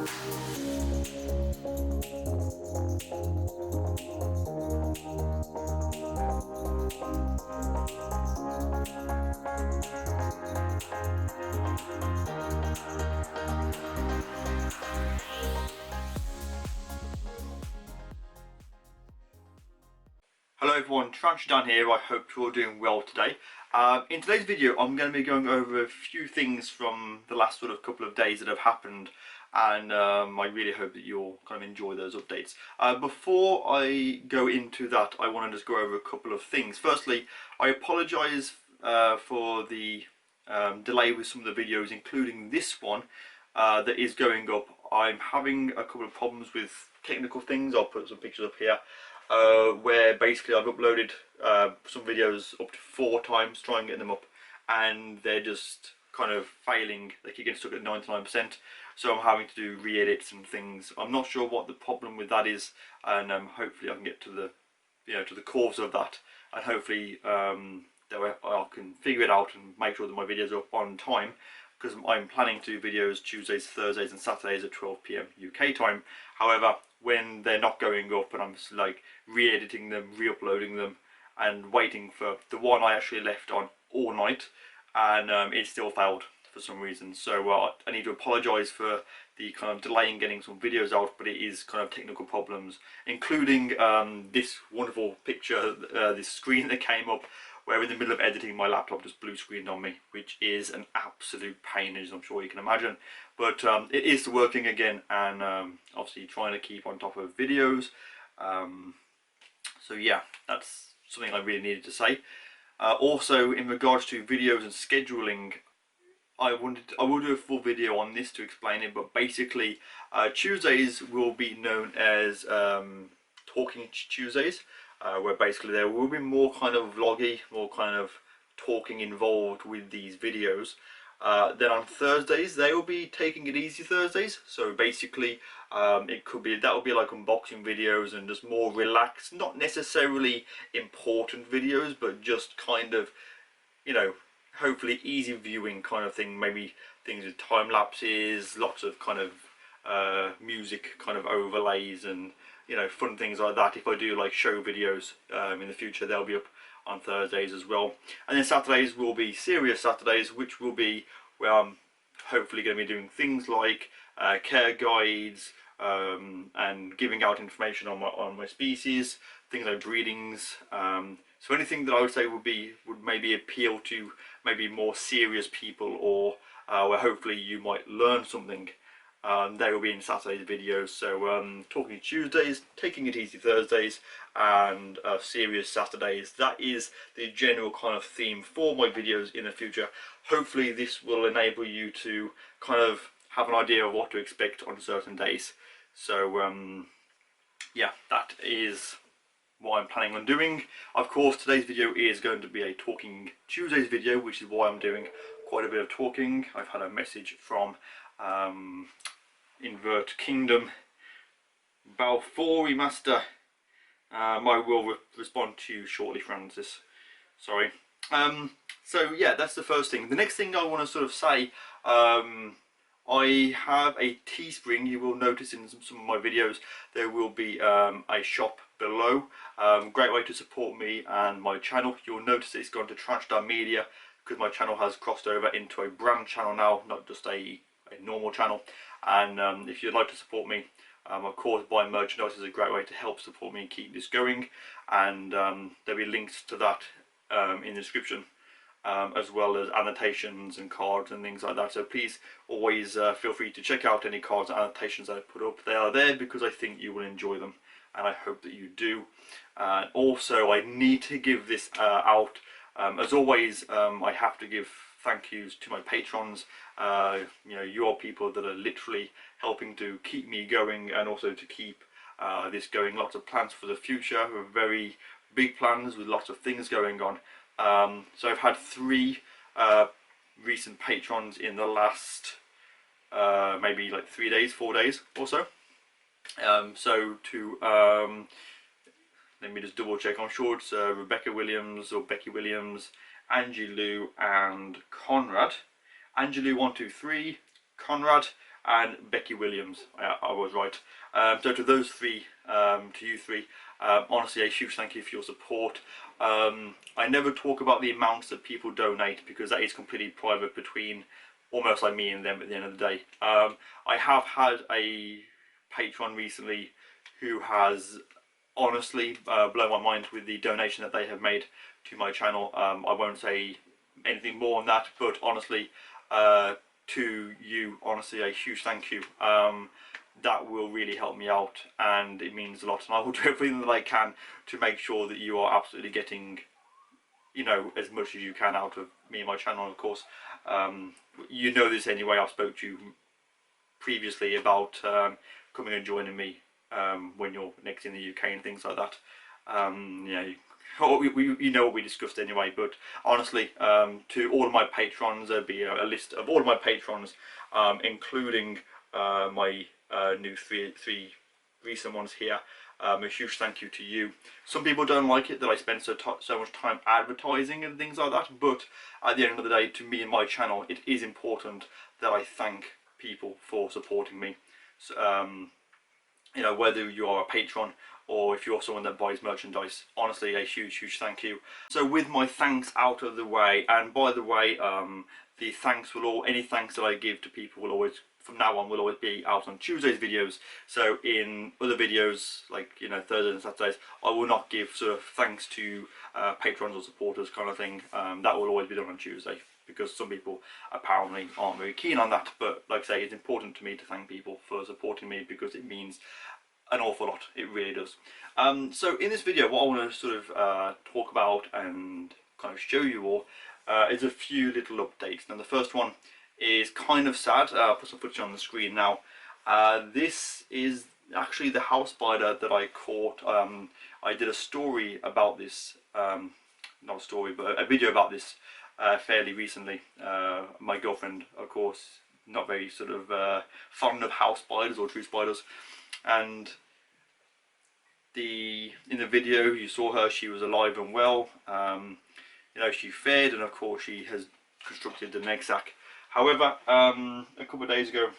Hello everyone, TarantulaDan here. I hope you're all doing well today. In today's video I'm going to be going over a few things from the last sort of couple of days that have happened, and I really hope that you'll kind of enjoy those updates. Before I go into that, I want to just go over a couple of things. Firstly, I apologise for the delay with some of the videos, including this one that is going up. I'm having a couple of problems with technical things. I'll put some pictures up here. Where basically I've uploaded some videos up to 4 times, trying to get them up, and they're just kind of failing. They keep getting stuck at 99%, so I'm having to do re-edits and things. I'm not sure what the problem with that is, and hopefully I can get to the to the cause of that, and hopefully that I can figure it out and make sure that my videos are up on time, because I'm planning to do videos Tuesdays, Thursdays and Saturdays at 12 PM UK time. However, when they're not going up and I'm just like re-editing them, re-uploading them, and waiting for the one I actually left on all night, and it still failed for some reason. So I need to apologise for the kind of delay in getting some videos out, but it is kind of technical problems, including this wonderful picture, this screen that came up, where in the middle of editing my laptop just blue screened on me, which is an absolute pain, as I'm sure you can imagine. But it is working again, and obviously trying to keep on top of videos. So yeah, that's something I really needed to say. Also, in regards to videos and scheduling, I will do a full video on this to explain it, but basically Tuesdays will be known as Talking Tuesdays, where basically there will be more kind of vloggy, more kind of talking involved with these videos. Then on Thursdays they will be Taking It Easy Thursdays, so basically it could be, that will be like unboxing videos and just more relaxed, not necessarily important videos, but just kind of, you know, hopefully easy viewing kind of thing. Maybe things with time lapses, lots of kind of music kind of overlays, and you know, fun things like that. If I do like show videos in the future, they'll be up on Thursdays as well. And then Saturdays will be Serious Saturdays, which will be where I'm hopefully going to be doing things like care guides and giving out information on my species, things like breedings. So anything that I would say would maybe appeal to maybe more serious people, or where hopefully you might learn something. They will be in Saturday's videos. So Talking Tuesdays, Taking It Easy Thursdays, and Serious Saturdays. That is the general kind of theme for my videos in the future. Hopefully this will enable you to kind of have an idea of what to expect on certain days. So yeah, that is what I'm planning on doing. Of course, today's video is going to be a Talking Tuesdays video, which is why I'm doing quite a bit of talking. I've had a message from Invert Kingdom, Balfour Master. I will respond to you shortly, Francis. Sorry. So yeah, that's the first thing. The next thing I want to sort of say, I have a Teespring. You will notice in some of my videos there will be a shop below. Great way to support me and my channel. You'll notice it's gone to TarantulaDan Media, because my channel has crossed over into a brand channel now, not just a normal channel. And if you'd like to support me, of course buying merchandise is a great way to help support me and keep this going, and there'll be links to that in the description, as well as annotations and cards and things like that. So please always feel free to check out any cards and annotations that I put up. They are there because I think you will enjoy them, and I hope that you do. And also, I need to give this out. As always, I have to give thank yous to my patrons. You know, you are people that are literally helping to keep me going, and also to keep this going. Lots of plans for the future, very big plans with lots of things going on. So I've had 3 recent patrons in the last maybe like 3 days, 4 days or so. So to let me just double check. I'm sure it's Rebecca Williams or Becky Williams, Angie Lou and Conrad. Angie Lou 123, Conrad and Becky Williams. I was right. So to those three, to you three, honestly a huge thank you for your support. I never talk about the amounts that people donate because that is completely private between almost like me and them at the end of the day. I have had a patron recently who has honestly blown my mind with the donation that they have made to my channel. I won't say anything more on that, but honestly, to you, honestly, a huge thank you. That will really help me out, and it means a lot, and I will do everything that I can to make sure that you are absolutely getting, you know, as much as you can out of me and my channel. And of course, you know this anyway. I've spoke to you previously about coming and joining me when you're next in the UK and things like that. You know what we discussed anyway. But honestly, to all of my patrons, there'll be a list of all of my patrons, including my new three recent ones here. A huge thank you to you. Some people don't like it that I spend so much time advertising and things like that, but at the end of the day, to me and my channel, it is important that I thank people for supporting me. So, you know, whether you are a patron or if you're someone that buys merchandise, honestly, a huge thank you. So with my thanks out of the way, and by the way, the thanks will any thanks that I give to people will always, from now on, will always be out on Tuesday's videos. So in other videos, like, you know, Thursdays and Saturdays, I will not give sort of thanks to patrons or supporters kind of thing. That will always be done on Tuesday, because some people apparently aren't very keen on that. But like I say, it's important to me to thank people for supporting me, because it means an awful lot. It really does. So in this video, what I want to sort of talk about and kind of show you all is a few little updates. Now the first one is kind of sad. I'll put some footage on the screen now. This is actually the house spider that I caught. I did a story about this, not a story, but a video about this fairly recently. My girlfriend, of course, not very sort of fond of house spiders or true spiders, and in the video you saw her. She was alive and well. You know, she fed, and of course she has constructed an egg sac. However, a couple of days ago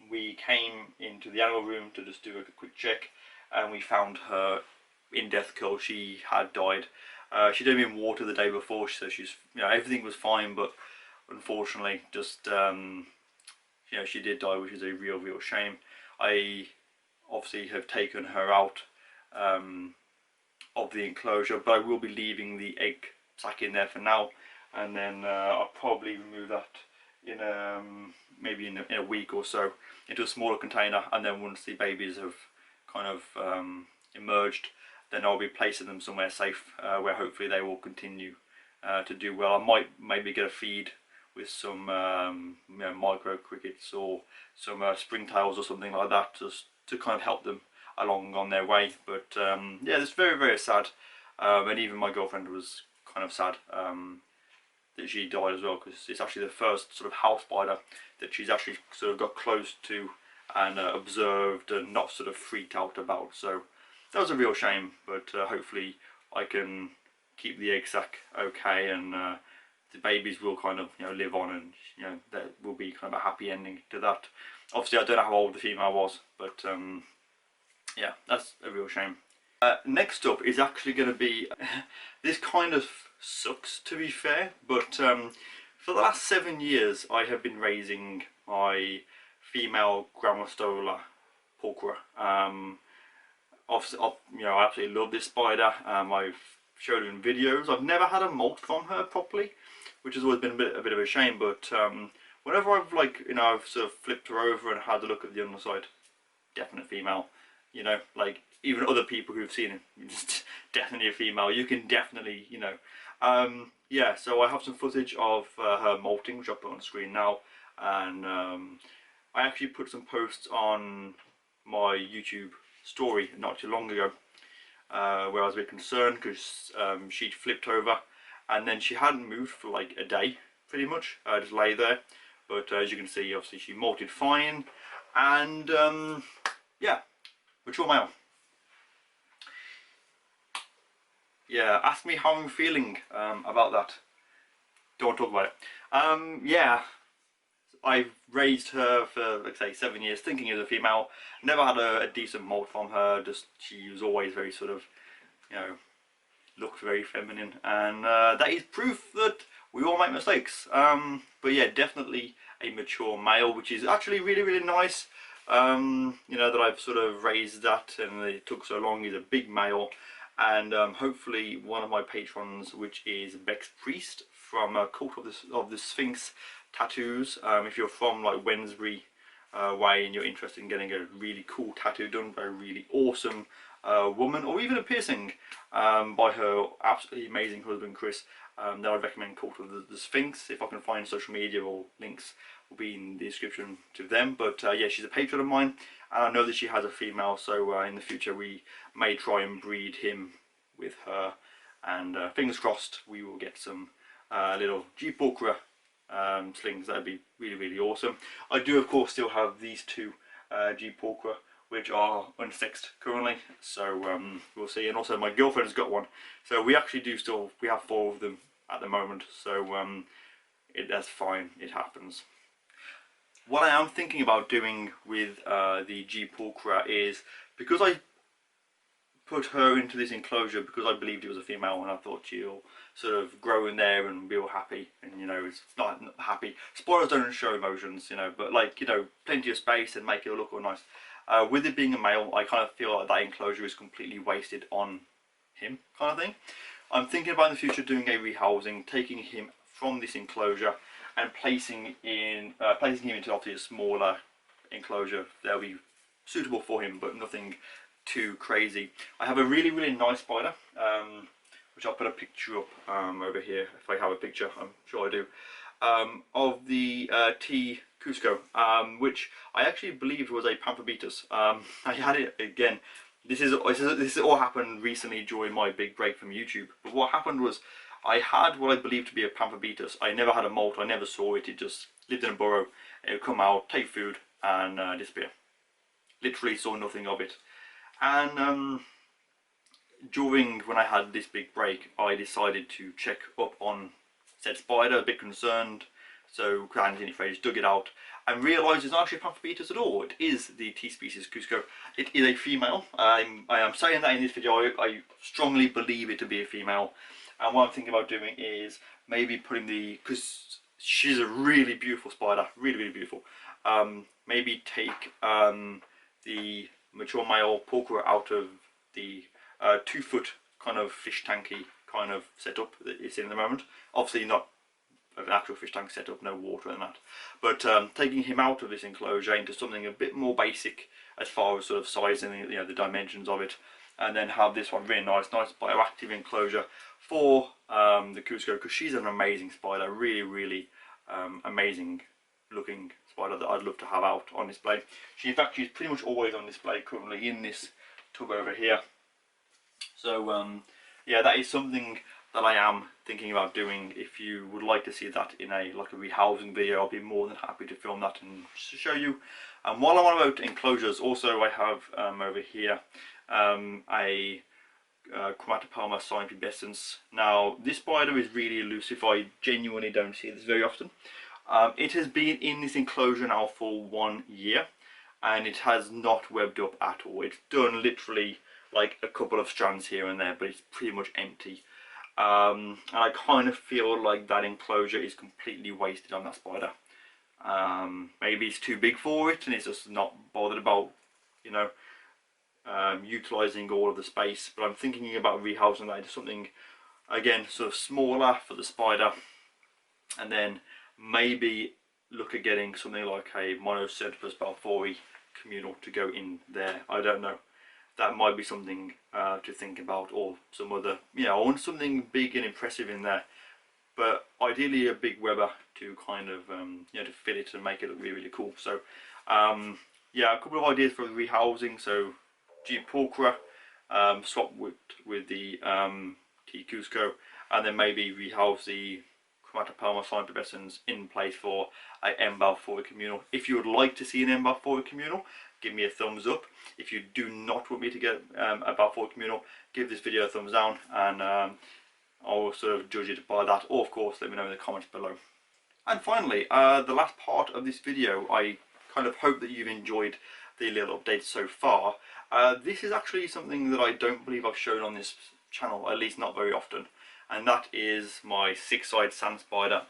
we came into the animal room to just do a quick check, and we found her in death curl. She had died. She'd only been watered the day before, so she's, you know, everything was fine, but unfortunately, just you know, she did die, which is a real shame. I obviously have taken her out of the enclosure, but I will be leaving the egg sac in there for now, and then I'll probably remove that in maybe in a week or so into a smaller container, and then once the babies have kind of emerged, then I'll be placing them somewhere safe where hopefully they will continue to do well. I might maybe get a feed with some you know, micro crickets or some springtails or something like that, just to kind of help them along on their way. But yeah, it's very sad, and even my girlfriend was kind of sad that she died as well, because it's actually the first sort of house spider that she's actually sort of got close to and observed and not sort of freaked out about. So that was a real shame, but hopefully I can keep the egg sac okay, and the babies will kind of, you know, live on, and, you know, there will be kind of a happy ending to that. Obviously I don't know how old the female was, but yeah, that's a real shame. Next up is actually going to be, this kind of sucks to be fair, but for the last 7 years I have been raising my female Grammostola pulchra. Obviously, you know, I absolutely love this spider. I've showed her in videos. I've never had a molt from her properly, which has always been a bit of a shame, but whenever I've, like, you know, I've sort of flipped her over and had a look at the underside, definite female. You know, like, even other people who've seen it, it's definitely a female. You can definitely, you know, yeah. So I have some footage of her molting, which I'll put on the screen now, and I actually put some posts on my YouTube story not too long ago, where I was a bit concerned because she'd flipped over, and then she hadn't moved for like a day, pretty much, just lay there. But as you can see, obviously she molted fine, and yeah, mature male. Yeah, ask me how I'm feeling about that. Don't want to talk about it. Yeah, I've raised her for, let's say, 7 years, thinking as a female. Never had a decent moult from her. Just she was always very sort of, you know, looked very feminine, and that is proof that we all make mistakes. But yeah, definitely a mature male, which is actually really nice. You know, that I've sort of raised that, and it took so long. He's a big male, and hopefully one of my patrons, which is Bex Priest from Cult of the Sphinx Tattoos. If you're from like Wednesbury way and you're interested in getting a really cool tattoo done by a really awesome woman, or even a piercing by her absolutely amazing husband Chris, then I'd recommend Cult of the Sphinx. If I can find social media or links, will be in the description to them. But yeah, she's a patron of mine, and I know that she has a female, so in the future we may try and breed him with her, and fingers crossed we will get some little G Pulchra slings. That'd be really awesome. I do of course still have these two G Pulchra, which are unsexed currently, so we'll see. And also my girlfriend's got one, so we actually we have 4 of them at the moment, so that's fine, it happens. What I am thinking about doing with the G Pulchra is, because I put her into this enclosure because I believed it was a female, and I thought she'll sort of grow in there and be all happy, and you know, it's not happy. Spoilers don't show emotions, you know, but like, you know, plenty of space and make it look all nice. With it being a male, I kind of feel like that enclosure is completely wasted on him, kind of thing. I'm thinking about in the future doing a rehousing, taking him from this enclosure and placing him into obviously a smaller enclosure that'll be suitable for him, but nothing too crazy. I have a really nice spider, which I'll put a picture up over here if I have a picture. I'm sure I do, of the T Cusco, which I actually believed was a Pamphobetus. I had it again. This all happened recently during my big break from YouTube. But what happened was, I had what I believed to be a Pamphobetus. I never had a molt. I never saw it. It just lived in a burrow. It would come out, take food, and disappear. Literally saw nothing of it. And during when I had this big break, I decided to check up on said spider, a bit concerned. So ran into the dug it out, and realised it's not actually a Pamphobetus at all. It is the T species Cusco. It is a female. I am saying that in this video. I strongly believe it to be a female. And what I'm thinking about doing is maybe putting because she's a really beautiful spider, really beautiful. Maybe take the mature male Pulchra out of the 2-foot kind of fish tanky kind of setup that it's in at the moment. Obviously not an actual fish tank setup, no water in that, but taking him out of this enclosure into something a bit more basic as far as sort of size and, you know, the dimensions of it, and then have this one really nice bioactive enclosure for the Cusco, because she's an amazing spider, really amazing looking spider that I'd love to have out on display. In fact, she's pretty much always on display currently in this tub over here. So yeah, that is something that I am thinking about doing. If you would like to see that in a rehousing video, I'll be more than happy to film that and show you. And while I'm on about enclosures, also I have over here a Chromatopelma cyanopubescens. Now this spider is really elusive. I genuinely don't see this very often. It has been in this enclosure now for 1 year, and it has not webbed up at all. It's done literally like a couple of strands here and there, but it's pretty much empty. And I kind of feel like that enclosure is completely wasted on that spider. Maybe it's too big for it, and it's just not bothered about, you know, utilising all of the space. But I'm thinking about rehousing that into something, again, sort of smaller for the spider, and then maybe look at getting something like a Monocentrus balfouri communal to go in there. I don't know. That might be something to think about, or some other, you know, I want something big and impressive in there, but ideally a big Weber to kind of, you know, to fit it and make it look really cool. So yeah, a couple of ideas for rehousing. So G Pulchra, swap with the T Cusco, and then maybe rehouse the Chromatopelma cyanopubescens in place for a M. balfouri communal. If you would like to see an M. balfouri communal, give me a thumbs up. If you do not want me to get a balfouri communal, give this video a thumbs down, and I will sort of judge it by that, or of course let me know in the comments below. And finally, the last part of this video, I kind of hope that you've enjoyed the little update so far. This is actually something that I don't believe I've shown on this channel, at least not very often, and that is my 6-side sand spider.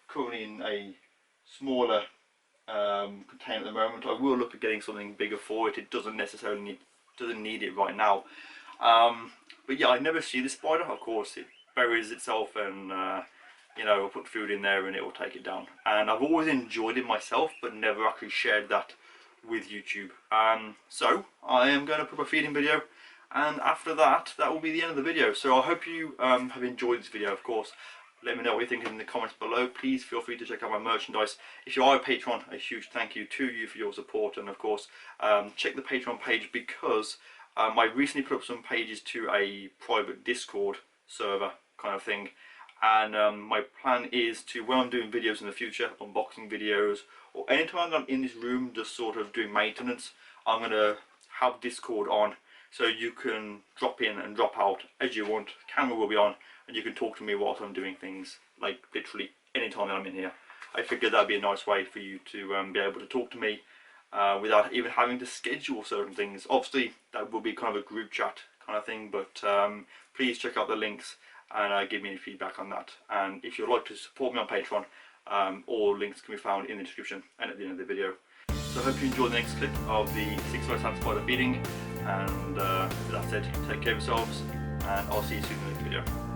Currently in a smaller container at the moment. I will look at getting something bigger for it. It doesn't necessarily need it right now. But yeah, I never see this spider. Of course, it buries itself and you know, I'll put food in there and it will take it down. And I've always enjoyed it myself, but never actually shared that with YouTube. So I am going to put a feeding video, and after that, that will be the end of the video. So I hope you have enjoyed this video. Of course, let me know what you think in the comments below. Please feel free to check out my merchandise. If you are a patron, a huge thank you to you for your support, and of course check the Patreon page, because I recently put up some pages to a private Discord server kind of thing, and my plan is to, when I'm doing videos in the future, unboxing videos, or anytime I'm in this room just sort of doing maintenance, I'm going to have Discord on, so you can drop in and drop out as you want. Camera will be on, and you can talk to me whilst I'm doing things, like literally any time that I'm in here. I figured that'd be a nice way for you to be able to talk to me without even having to schedule certain things. Obviously, that will be kind of a group chat kind of thing, but please check out the links and give me any feedback on that. And if you'd like to support me on Patreon, all links can be found in the description and at the end of the video. So I hope you enjoy the next clip of the 6-side sand spider feeding, and with that said, take care of yourselves, and I'll see you soon in the next video.